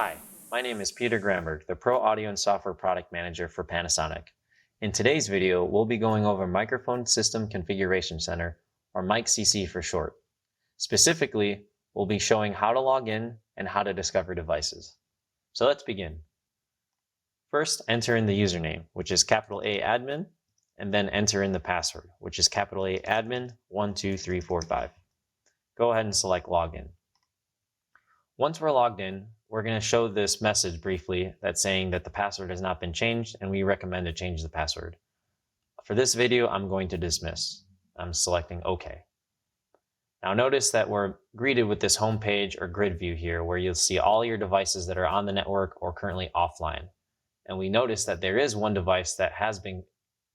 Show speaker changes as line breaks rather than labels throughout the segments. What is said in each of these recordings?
Hi, my name is Peter Granberg, the Pro Audio and Software Product Manager for Panasonic. In today's video, we'll be going over Microphone System Configuration Center, or MicCC for short. Specifically, we'll be showing how to log in and how to discover devices. So let's begin. First, enter in the username, which is capital A admin, and then enter in the password, which is capital A admin 12345. Go ahead and select login. Once we're logged in, we're going to show this message briefly that's saying that the password has not been changed and we recommend to change the password. For this video, I'm going to dismiss. I'm selecting OK. Now notice that we're greeted with this home page or grid view here where you'll see all your devices that are on the network or currently offline. And we notice that there is one device that has been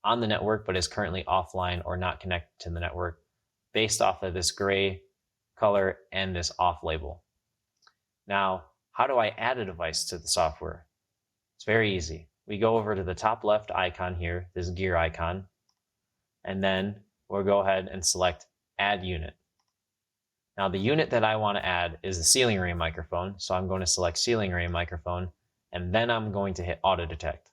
on the network but is currently offline or not connected to the network based off of this gray color and this off label. Now, how do I add a device to the software? It's very easy. We go over to the top left icon here, this gear icon, and then we'll go ahead and select Add Unit. Now, the unit that I want to add is the ceiling array microphone, so I'm going to select ceiling array microphone, and then I'm going to hit Auto Detect.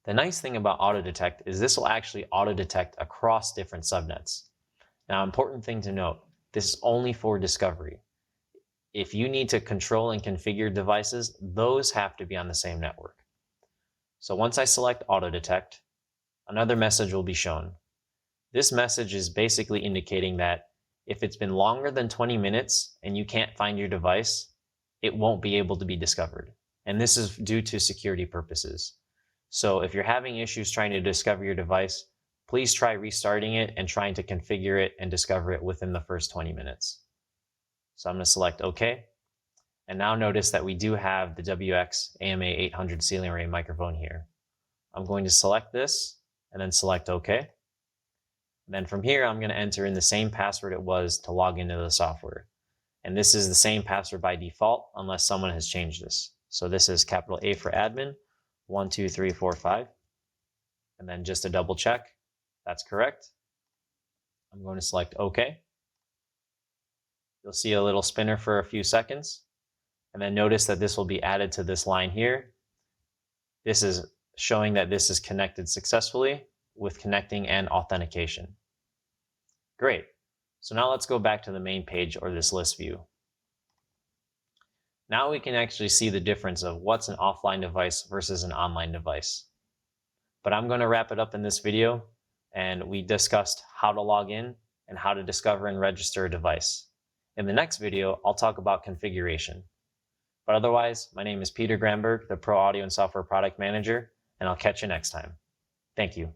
The nice thing about Auto Detect is this will actually auto detect across different subnets. Now, important thing to note, this is only for discovery. If you need to control and configure devices, those have to be on the same network. So once I select Auto Detect, another message will be shown. This message is basically indicating that if it's been longer than 20 minutes and you can't find your device, it won't be able to be discovered. And this is due to security purposes. So if you're having issues trying to discover your device, please try restarting it and trying to configure it and discover it within the first 20 minutes. So I'm going to select OK. And now notice that we do have the WX AMA 800 ceiling array microphone here. I'm going to select this and then select OK. And then from here, I'm going to enter in the same password it was to log into the software. And this is the same password by default unless someone has changed this. So this is capital A for admin 12345. And then just to double check, that's correct. I'm going to select OK. You'll see a little spinner for a few seconds, and then notice that this will be added to this line here. This is showing that this is connected successfully with connecting and authentication. Great. So now let's go back to the main page or this list view. Now we can actually see the difference of what's an offline device versus an online device. But I'm going to wrap it up in this video, and we discussed how to log in and how to discover and register a device. In the next video, I'll talk about configuration. But otherwise, my name is Peter Granberg, the Pro Audio and Software Product Manager, and I'll catch you next time. Thank you.